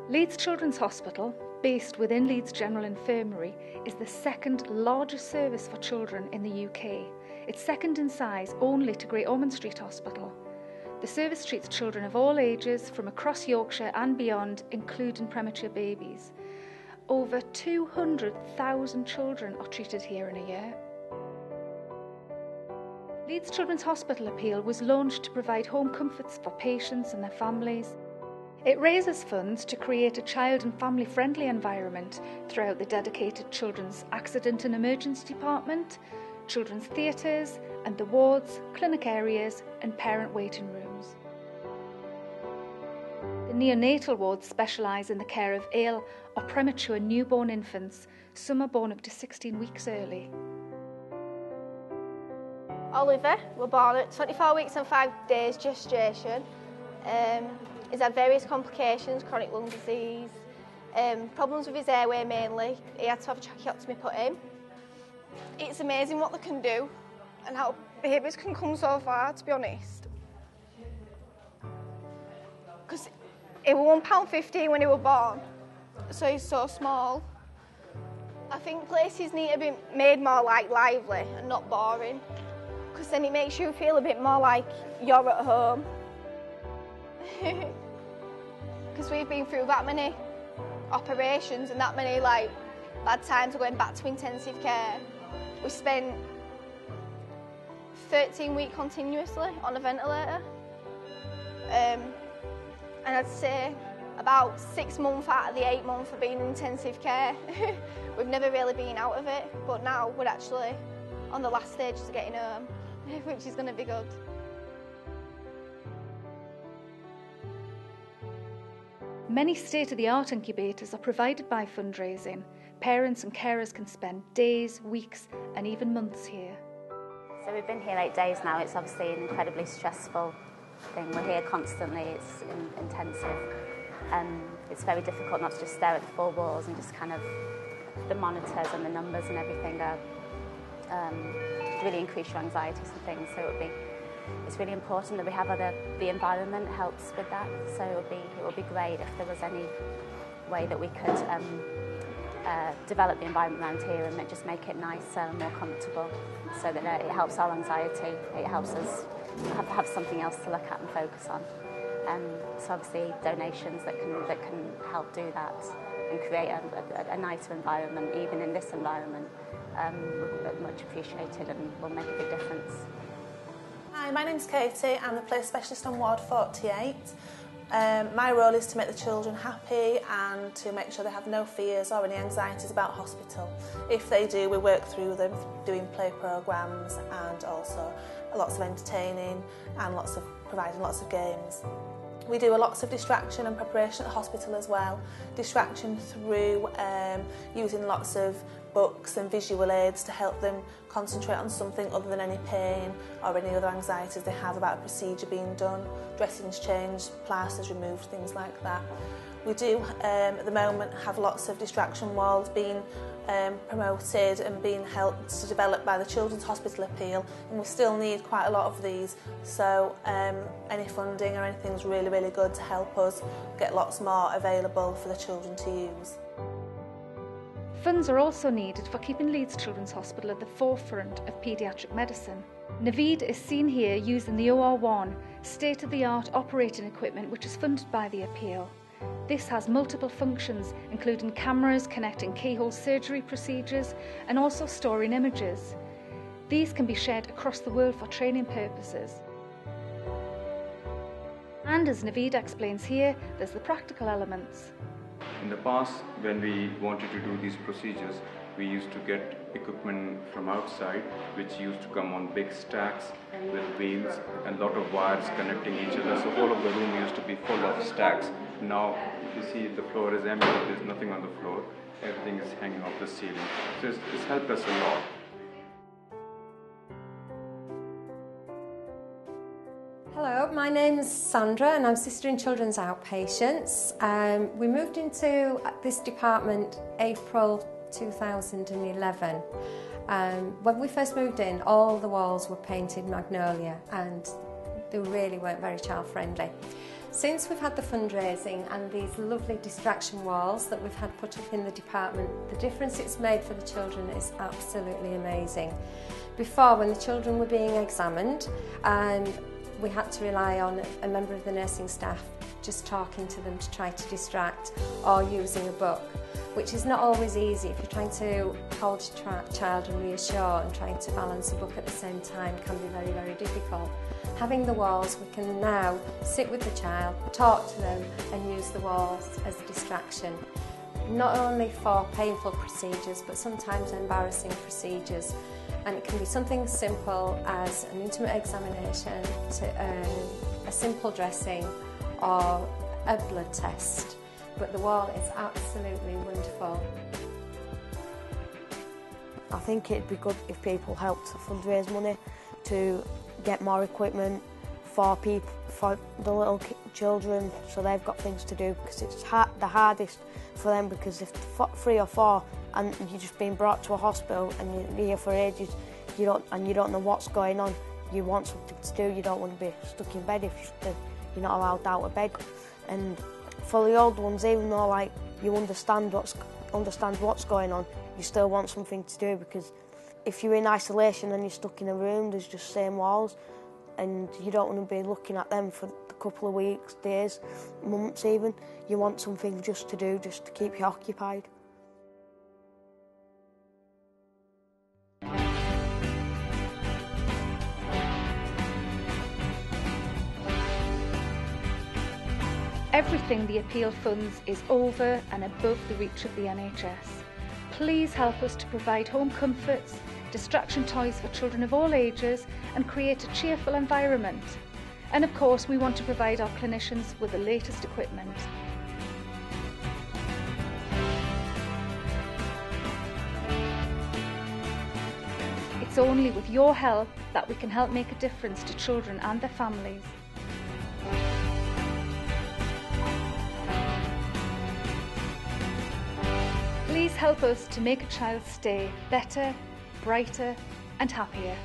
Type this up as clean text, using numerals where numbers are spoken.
Leeds Children's Hospital, based within Leeds General Infirmary, is the second largest service for children in the UK. It's second in size only to Great Ormond Street Hospital. The service treats children of all ages from across Yorkshire and beyond, including premature babies. Over 200,000 children are treated here in a year. Leeds Children's Hospital Appeal was launched to provide home comforts for patients and their families. It raises funds to create a child and family friendly environment throughout the dedicated Children's Accident and Emergency Department, children's theatres and the wards, clinic areas and parent waiting rooms. The neonatal wards specialise in the care of ill or premature newborn infants. Some are born up to 16 weeks early. Oliver was born at 24 weeks and 5 days gestation. He's had various complications, chronic lung disease, problems with his airway mainly. He had to have a tracheotomy put in. It's amazing what they can do and how babies can come so far, to be honest. Because he was £1.50 when he was born, so he's so small. I think places need to be made more like lively and not boring, because then it makes you feel a bit more like you're at home. Because we've been through that many operations and that many bad times of going back to intensive care. We spent 13 weeks continuously on a ventilator. And I'd say about 6 months out of the 8 months of being in intensive care. We've never really been out of it, but now we're actually on the last stages of getting home, which is going to be good. Many state-of-the-art incubators are provided by fundraising. Parents and carers can spend days, weeks and even months here. So we've been here 8 days now. It's obviously an incredibly stressful thing. We're here constantly, it's intensive. It's very difficult not to just stare at the four walls and just kind of, the monitors and the numbers and everything are, really increase your anxieties and things. So it's really important that we have the environment helps with that. So it would be great if there was any way that we could develop the environment around here and just make it nicer and more comfortable, so that it helps our anxiety, it helps us have something else to look at and focus on. So obviously donations that can help do that and create a nicer environment, even in this environment, much appreciated and will make a big difference. Hi, my name's Katie. I'm the play specialist on Ward 48. My role is to make the children happy and to make sure they have no fears or any anxieties about hospital. If they do, we work through them doing play programmes and also lots of entertaining and providing lots of games. We do lots of distraction and preparation at the hospital as well. Distraction through using lots of books and visual aids to help them concentrate on something other than any pain or any other anxieties they have about a procedure being done, dressings changed, plasters removed, things like that. We do at the moment have lots of distraction walls being promoted and being helped to develop by the Children's Hospital Appeal, and we still need quite a lot of these, so any funding or anything is really, really good to help us get lots more available for the children to use. Funds are also needed for keeping Leeds Children's Hospital at the forefront of paediatric medicine. Naveed is seen here using the OR1, state-of-the-art operating equipment which is funded by the appeal. This has multiple functions, including cameras connecting keyhole surgery procedures and also storing images. These can be shared across the world for training purposes. And as Naveed explains here, there's the practical elements. In the past, when we wanted to do these procedures, we used to get equipment from outside, which used to come on big stacks with wheels and a lot of wires connecting each other. So all of the room used to be full of stacks. Now, if you see, the floor is empty, there's nothing on the floor. Everything is hanging off the ceiling. So it's helped us a lot. Hello, my name's Sandra and I'm Sister in Children's Outpatients. We moved into this department April 2011. When we first moved in, all the walls were painted magnolia and they really weren't very child friendly. Since we've had the fundraising and these lovely distraction walls that we've had put up in the department, the difference it's made for the children is absolutely amazing. Before, when the children were being examined, we had to rely on a member of the nursing staff just talking to them to try to distract, or using a book, which is not always easy. If you're trying to hold your child and reassure and trying to balance a book at the same time can be very, very difficult. Having the walls, we can now sit with the child, talk to them and use the walls as a distraction. Not only for painful procedures, but sometimes embarrassing procedures. And it can be something simple as an intimate examination, to a simple dressing or a blood test. But the wall is absolutely wonderful. I think it'd be good if people helped to fundraise money to get more equipment for the little children, so they've got things to do, because it's the hardest for them, because if 3 or 4 and you're just being brought to a hospital and you're here for ages, you don't know what's going on. You want something to do. You don't want to be stuck in bed if you're not allowed out of bed. And for the old ones, even though like you understand what's going on, you still want something to do, because if you're in isolation and you're stuck in a room, there's just same walls, and you don't want to be looking at them for a couple of weeks, days, months even. You want something just to do, just to keep you occupied. Everything the appeal funds is over and above the reach of the NHS. Please help us to provide home comforts, distraction toys for children of all ages and create a cheerful environment. And of course, we want to provide our clinicians with the latest equipment. It's only with your help that we can help make a difference to children and their families. Please help us to make a child's stay better, brighter and happier.